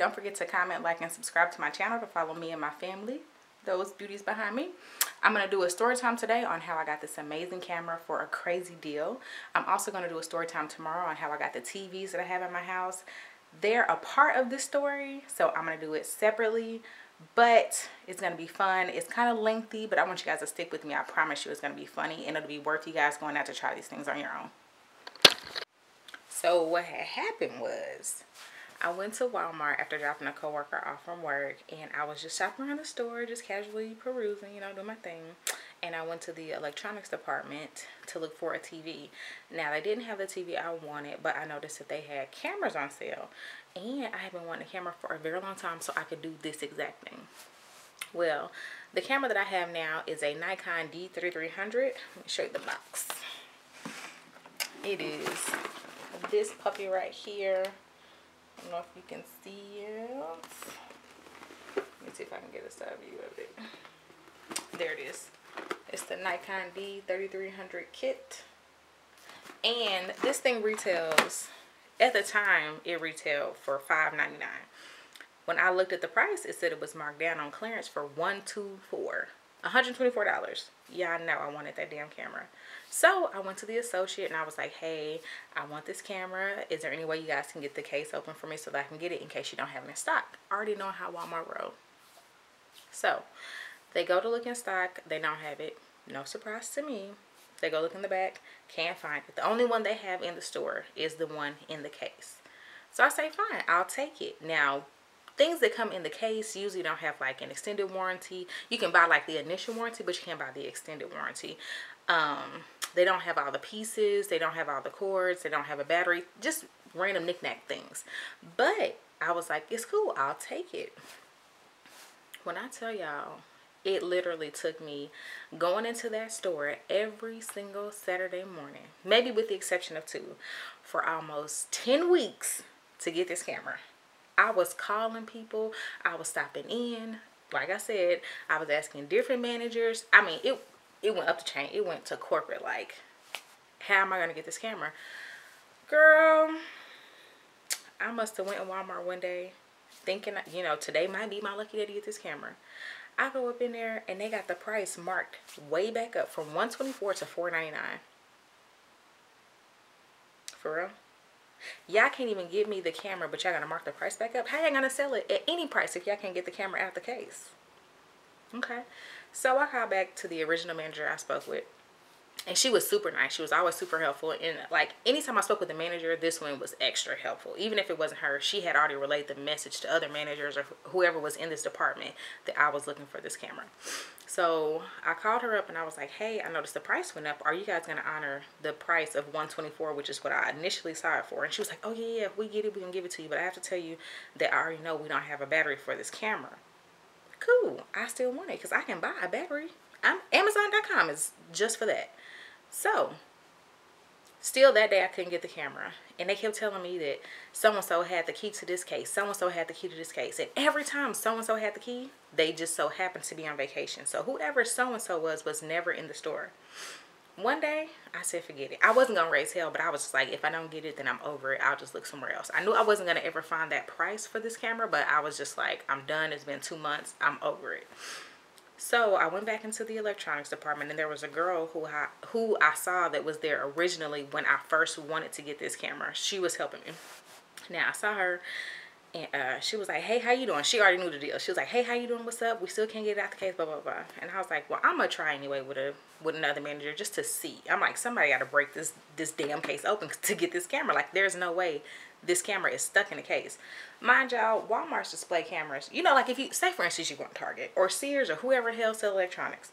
Don't forget to comment, like, and subscribe to my channel to follow me and my family, those beauties behind me. I'm going to do a story time today on how I got this amazing camera for a crazy deal. I'm also going to do a story time tomorrow on how I got the TVs that I have in my house. They're a part of this story, so I'm going to do it separately, but it's going to be fun. It's kind of lengthy, but I want you guys to stick with me. I promise you it's going to be funny, and it'll be worth you guys going out to try these things on your own. So what had happened was, I went to Walmart after dropping a coworker off from work, and I was just shopping around the store, just casually perusing, you know, doing my thing. And I went to the electronics department to look for a TV. Now, they didn't have the TV I wanted, but I noticed that they had cameras on sale. And I have been wanting a camera for a very long time so I could do this exact thing. Well, the camera that I have now is a Nikon D3300. Let me show you the box. It is this puppy right here. I don't know if you can see it. Let me see if I can get a side view of it. There it is. It's the Nikon D3300 kit. And this thing retails, at the time, it retailed for $5.99. When I looked at the price, it said it was marked down on clearance for $124. Yeah, I know I wanted that damn camera. So I went to the associate and I was like, hey, I want this camera. Is there any way you guys can get the case open for me so that I can get it in case you don't have it in stock? I already know how Walmart roll. So they go to look in stock. They don't have it. No surprise to me. They go look in the back. Can't find it. The only one they have in the store is the one in the case. So I say, fine, I'll take it. Now, things that come in the case usually don't have like an extended warranty. You can buy like the initial warranty, but you can't buy the extended warranty. They don't have all the pieces. They don't have all the cords. They don't have a battery. Just random knick-knack things. But I was like, it's cool. I'll take it. When I tell y'all, it literally took me going into that store every single Saturday morning, maybe with the exception of 2, for almost 10 weeks to get this camera. I was calling people. I was stopping in. Like I said, I was asking different managers. I mean, it went up the chain. It went to corporate. Like, how am I going to get this camera? Girl, I must have went in Walmart one day thinking, you know, today might be my lucky day to get this camera. I go up in there and they got the price marked way back up from $124 to $4.99. For real? Y'all can't even give me the camera, but y'all gonna mark the price back up? How y'all gonna sell it at any price if y'all can't get the camera out the case? Okay. So I called back to the original manager I spoke with. And she was super nice. She was always super helpful. And like anytime I spoke with the manager, this one was extra helpful. Even if it wasn't her, she had already relayed the message to other managers or whoever was in this department that I was looking for this camera. So I called her up and I was like, hey, I noticed the price went up. Are you guys going to honor the price of $124, which is what I initially saw it for? And she was like, oh yeah, if we get it, we're going to give it to you. But I have to tell you that I already know we don't have a battery for this camera. Cool. I still want it because I can buy a battery. Amazon.com is just for that. So, still that day I couldn't get the camera. And they kept telling me that so-and-so had the key to this case. So-and-so had the key to this case. And every time so-and-so had the key, they just so happened to be on vacation. So, whoever so-and-so was never in the store. One day, I said forget it. I wasn't going to raise hell, but I was just like, if I don't get it, then I'm over it. I'll just look somewhere else. I knew I wasn't going to ever find that price for this camera, but I was just like, I'm done. It's been 2 months. I'm over it. So I went back into the electronics department, and there was a girl who I saw that was there originally when I first wanted to get this camera. She was helping me. Now I saw her, and she was like, hey, how you doing? She already knew the deal. She was like, hey, how you doing? What's up? We still can't get it out the case, blah, blah, blah. And I was like, well, I'm going to try anyway with another manager just to see. I'm like, somebody got to break this damn case open to get this camera. Like, there's no way this camera is stuck in the case. Mind y'all, Walmart's display cameras, you know, like if you, say for instance, you go to Target or Sears or whoever the hell sells electronics.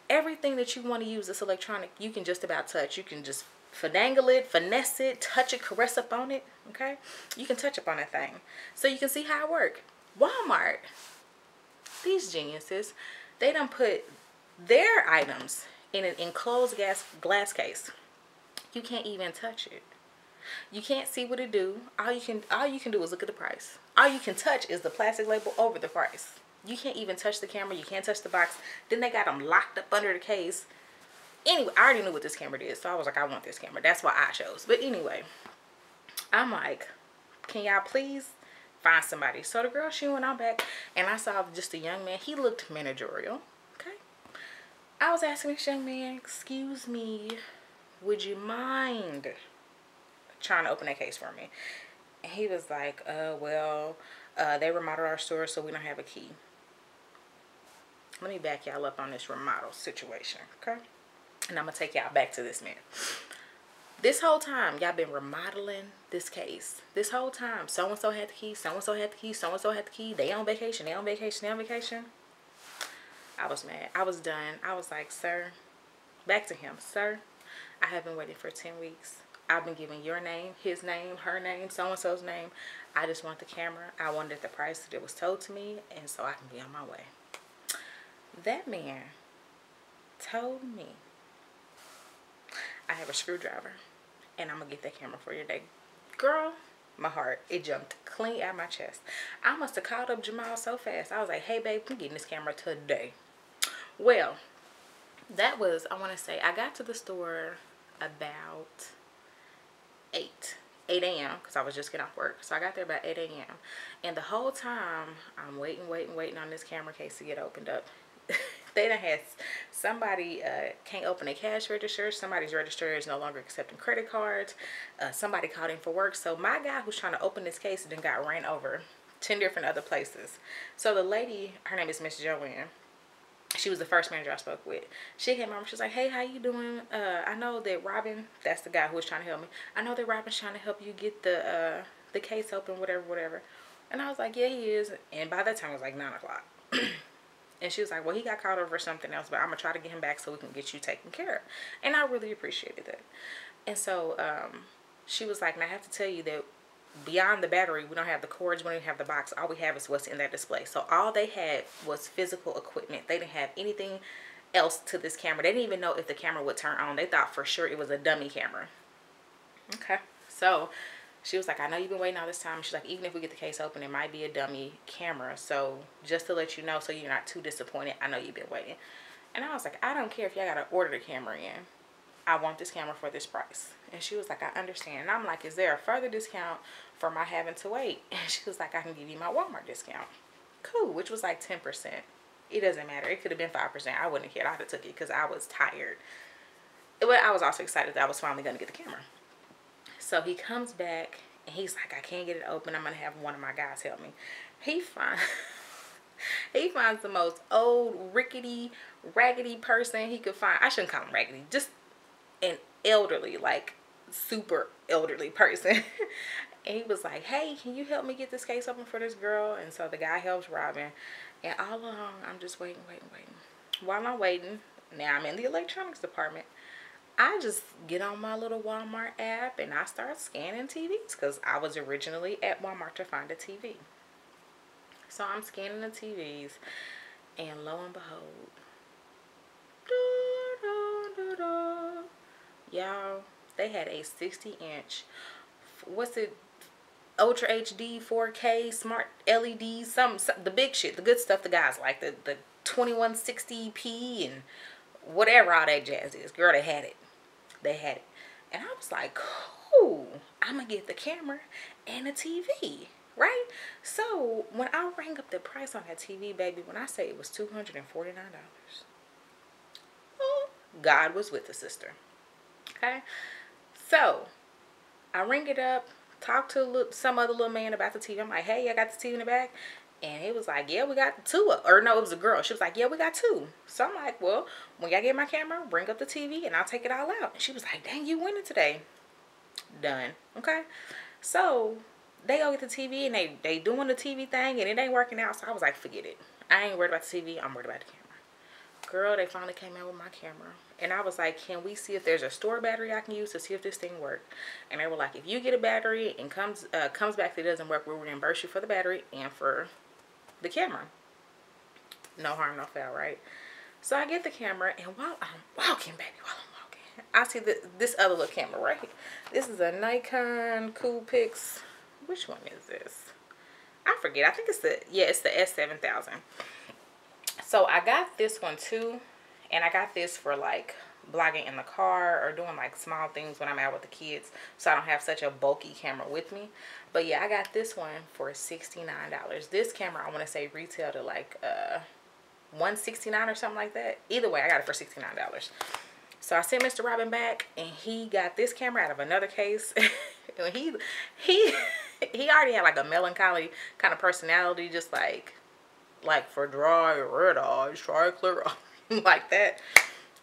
Everything that you want to use this electronic, you can just about touch. You can just finagle it, finesse it, touch it, caress up on it, okay? You can touch up on that thing. So you can see how it works. Walmart, these geniuses, they done put their items in an enclosed glass case. You can't even touch it. You can't see what it do. All you can do is look at the price. All you can touch is the plastic label over the price. You can't even touch the camera. You can't touch the box. Then they got them locked up under the case. Anyway, I already knew what this camera did, so I was like, I want this camera. That's why I chose. But anyway, I'm like, can y'all please find somebody. So the girl, she went on back, and I saw just a young man. He looked managerial. Okay. I was asking this young man, excuse me, would you mind trying to open that case for me? And he was like, well, they remodeled our store, so we don't have a key. Let me back y'all up on this remodel situation, okay? And I'm going to take y'all back to this man. This whole time, y'all been remodeling this case. This whole time, so-and-so had the key, so-and-so had the key, so-and-so had the key. They on vacation, they on vacation, they on vacation. I was mad. I was done. I was like, sir, back to him. Sir, I have been waiting for 10 weeks. I've been giving your name, his name, her name, so-and-so's name. I just want the camera. I wanted the price that it was told to me, and so I can be on my way. That man told me, I have a screwdriver, and I'm going to get that camera for you today. Girl, my heart, it jumped clean out my chest. I must have called up Jamal so fast. I was like, hey, babe, I'm getting this camera today. Well, that was, I want to say, I got to the store about 8 a.m. because I was just getting off work. So I got there about 8 a.m. And the whole time, I'm waiting on this camera case to get opened up. They done had somebody can't open a cash register. Somebody's register is no longer accepting credit cards. Somebody called in for work. So my guy who's trying to open this case then got ran over 10 different other places. So the lady, her name is Miss Joanne. She was the first manager I spoke with. She came over. She was like, hey, how you doing? I know that Robin, that's the guy who was trying to help me. I know that Robin's trying to help you get the case open, whatever. And I was like, yeah, he is. And by that time, it was like 9 o'clock. And she was like, well, he got called over for something else, but I'm going to try to get him back so we can get you taken care of. And I really appreciated that. And so she was like, and I have to tell you that beyond the battery, we don't have the cords, we don't even have the box. All we have is what's in that display. So all they had was physical equipment. They didn't have anything else to this camera. They didn't even know if the camera would turn on. They thought for sure it was a dummy camera. Okay. So she was like, I know you've been waiting all this time. She's like, even if we get the case open, it might be a dummy camera. So just to let you know, so you're not too disappointed, I know you've been waiting. And I was like, I don't care if y'all got to order the camera in. I want this camera for this price. And she was like, I understand. And I'm like, is there a further discount for my having to wait? And she was like, I can give you my Walmart discount. Cool, which was like 10%. It doesn't matter. It could have been 5%. I wouldn't have cared. I would have took it because I was tired. But I was also excited that I was finally going to get the camera. So he comes back and he's like, I can't get it open. I'm going to have one of my guys help me. He finds the most old, rickety, raggedy person he could find. I shouldn't call him raggedy. Just an elderly, like super elderly person. And he was like, hey, can you help me get this case open for this girl? And so the guy helps Robin. And all along, I'm just waiting. While I'm waiting, now I'm in the electronics department. I just get on my little Walmart app and I start scanning TVs because I was originally at Walmart to find a TV. So I'm scanning the TVs and lo and behold, y'all, they had a 60-inch, what's it, Ultra HD, 4K, Smart LED, some the big shit, the good stuff the guys like, the 2160p and whatever all that jazz is. Girl, they had it. They had it. And I was like, cool, I'm going to get the camera and a TV, right? So when I rang up the price on that TV, baby, when I say it was $249, oh, God was with the sister. Okay? So I ring it up, talk to some other little man about the TV. I'm like, hey, I got the TV in the back. And he was like, yeah, we got 2. Or no, it was a girl. She was like, yeah, we got 2. So I'm like, well, when y'all get my camera, bring up the TV and I'll take it all out. And she was like, dang, you winning today. Done. Okay. So they go get the TV and they doing the TV thing and it ain't working out. So I was like, forget it. I ain't worried about the TV. I'm worried about the camera. Girl, they finally came out with my camera. And I was like, can we see if there's a store battery I can use to see if this thing works? And they were like, if you get a battery and comes back that it doesn't work, we'll reimburse you for the battery and for the camera. No harm, no foul, right? So I get the camera, and while I'm walking, I see this other little camera right here. This is a Nikon Coolpix. Which one is this? I forget. I think it's the S7000. So I got this one too, and I got this for like blogging in the car or doing like small things when I'm out with the kids, so I don't have such a bulky camera with me. But yeah, I got this one for $69. This camera, I want to say retail to like $169 or something like that. Either way, I got it for $69. So I sent Mr. Robin back, and he got this camera out of another case. And he already had like a melancholy kind of personality, just like for dry red eyes, try clear like that.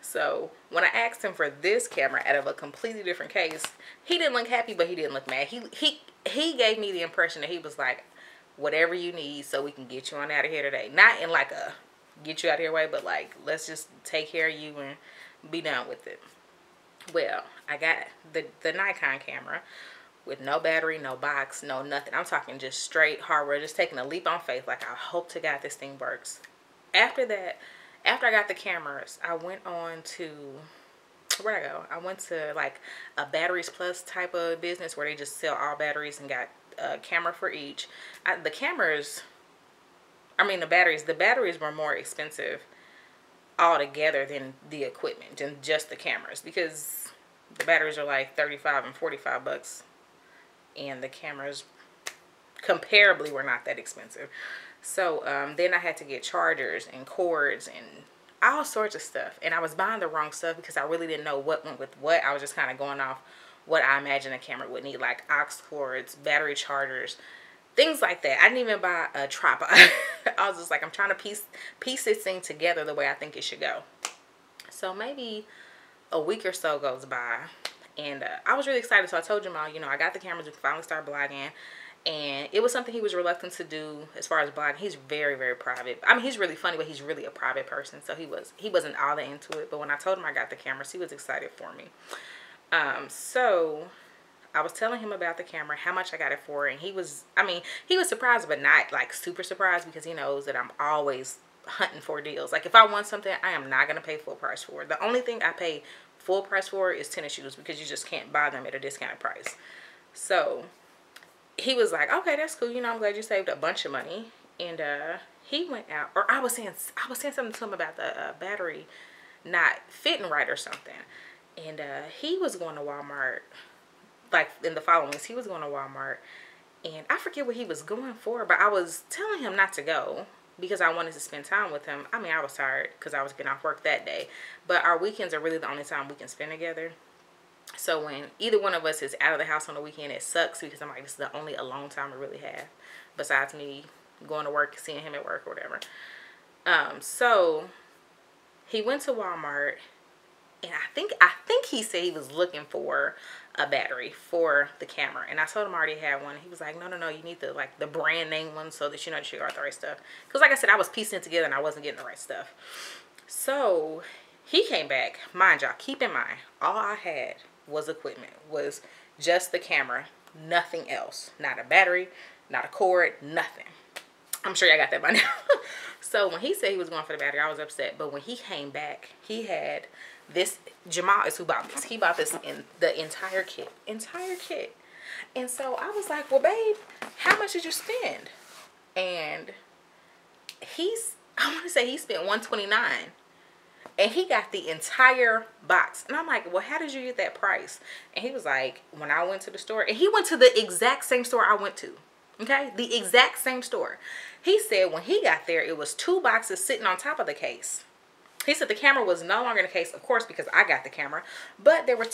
So when I asked him for this camera out of a completely different case, he didn't look happy, but he didn't look mad. He gave me the impression that he was like, whatever you need so we can get you on out of here today. Not in like a get you out of here way, but like, let's just take care of you and be done with it. Well, I got the Nikon camera with no battery, no box, no nothing. I'm talking just straight hardware, just taking a leap on faith. Like, I hope to God this thing works. After that, after I got the cameras, I went on to, where'd I go? I went to like a Batteries Plus type of business where they just sell all batteries and got a camera for each. The batteries were more expensive altogether than the equipment and just the cameras, because the batteries are like 35 and 45 bucks, and the cameras comparably were not that expensive. So then I had to get chargers and cords and all sorts of stuff, and I was buying the wrong stuff because I really didn't know what went with what. I was just kind of going off what I imagine a camera would need, like aux cords, battery chargers, things like that. I didn't even buy a tripod. I was just like, I'm trying to piece this thing together the way I think it should go. So maybe a week or so goes by, and I was really excited. So I told Jamal, you know, I got the cameras, we can finally start blogging. And it was something he was reluctant to do as far as blogging. He's very, very private. I mean, he's really funny, but he's really a private person. So he wasn't all that into it. But when I told him I got the cameras, he was excited for me. So I was telling him about the camera, how much I got it for, and he was surprised, but not like super surprised, because he knows that I'm always hunting for deals. Like, if I want something, I am not going to pay full price for it. The only thing I pay full price for is tennis shoes, because you just can't buy them at a discounted price. So he was like, okay, that's cool. You know, I'm glad you saved a bunch of money. And he went out, or I was saying something to him about the battery not fitting right or something. And he was going to Walmart, like in the following weeks, he was going to Walmart, and I forget what he was going for, but I was telling him not to go because I wanted to spend time with him. I mean, I was tired because I was getting off work that day, but our weekends are really the only time we can spend together. So when either one of us is out of the house on the weekend, it sucks, because I'm like, this is the only alone time we really have, besides me going to work, seeing him at work or whatever. So he went to Walmart, and I think he said he was looking for a battery for the camera, and I told him I already had one. He was like, no, you need the brand name one, so that you know that you got the right stuff. Because like I said, I was piecing it together and I wasn't getting the right stuff. So he came back. Mind y'all, keep in mind, all I had was equipment, was just the camera, nothing else. Not a battery, not a cord, nothing. I'm sure y'all got that by now. So when he said he was going for the battery, I was upset. But when he came back, he had this. Jamal is who bought this. He bought this in the entire kit. And so I was like, well, babe, how much did you spend? And I want to say he spent $129. And he got the entire box. And I'm like, well, how did you get that price? And he was like, when I went to the store. And he went to the exact same store I went to. Okay? The exact same store. He said when he got there, it was 2 boxes sitting on top of the case. He said the camera was no longer in the case, of course, because I got the camera. But there were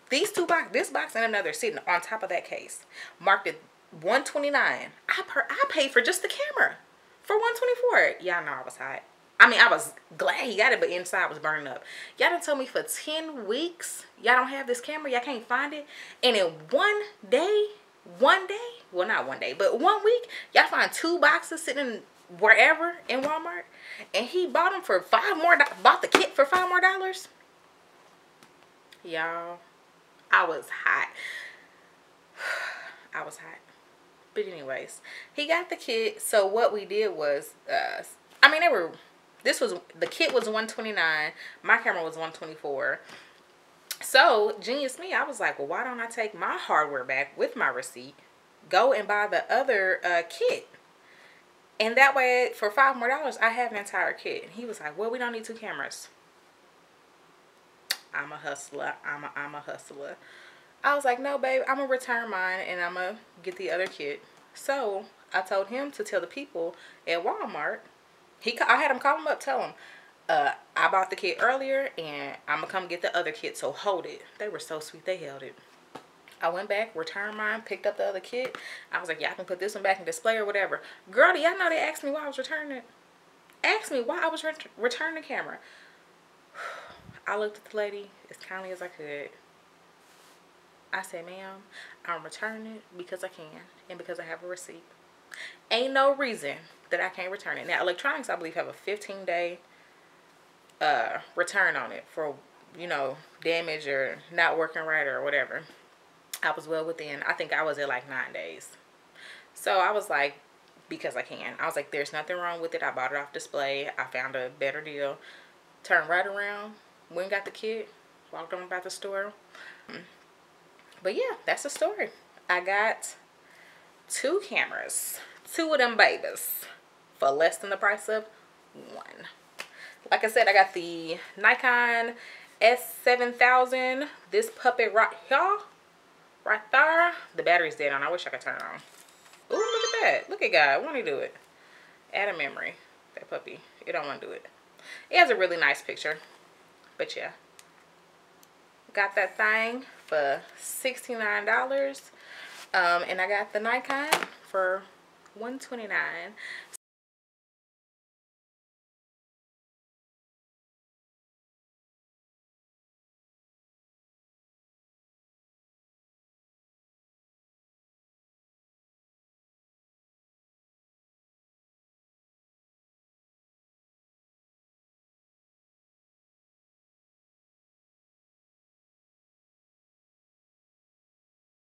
this box and another sitting on top of that case. Marked at $129. I paid for just the camera for $124. Y'all know I was hot. I mean, I was glad he got it, but inside was burning up. Y'all done told me for 10 weeks, y'all don't have this camera, y'all can't find it. And in one day, well, not one day, but 1 week, y'all find 2 boxes sitting wherever in Walmart. And he bought them for bought the kit for $5 more. Y'all, I was hot. I was hot. But anyways, he got the kit. So what we did was, the kit was $129. My camera was $124. So genius me, I was like, well, why don't I take my hardware back with my receipt, go and buy the other kit, and that way for $5 more I have an entire kit. And he was like, well, we don't need 2 cameras. I'm a hustler. I'm a hustler. I was like, no, babe, I'm going to return mine and I'm going to get the other kit. So I told him to tell the people at Walmart. I had him call him up, tell him, I bought the kit earlier and I'm going to come get the other kit, so hold it. They were so sweet. They held it. I went back, returned mine, picked up the other kit. I was like, yeah, I can put this one back in display or whatever. Girl, do y'all know they asked me why I was returning it? Asked me why I was returning the camera. I looked at the lady as kindly as I could. I said, ma'am, I'm returning it because I can and because I have a receipt. Ain't no reason that I can't return it. Now, electronics, I believe, have a 15-day return on it for, you know, damage or not working right or whatever. I was well within, I think I was at like 9 days. So I was like, because I can. I was like, there's nothing wrong with it. I bought it off display. I found a better deal. Turned right around. Went and got the kit. Walked on about the store. But yeah, that's the story. I got 2 cameras. 2 of them babies. For less than the price of 1. Like I said, I got the Nikon S7000. This puppy right here. Right there. The battery's dead on. I wish I could turn it on. Ooh, look at that. Look at God. Won't he do it? Add a memory. That puppy. It don't want to do it. It has a really nice picture. But yeah. Got that thing for $69. And I got the Nikon for $129.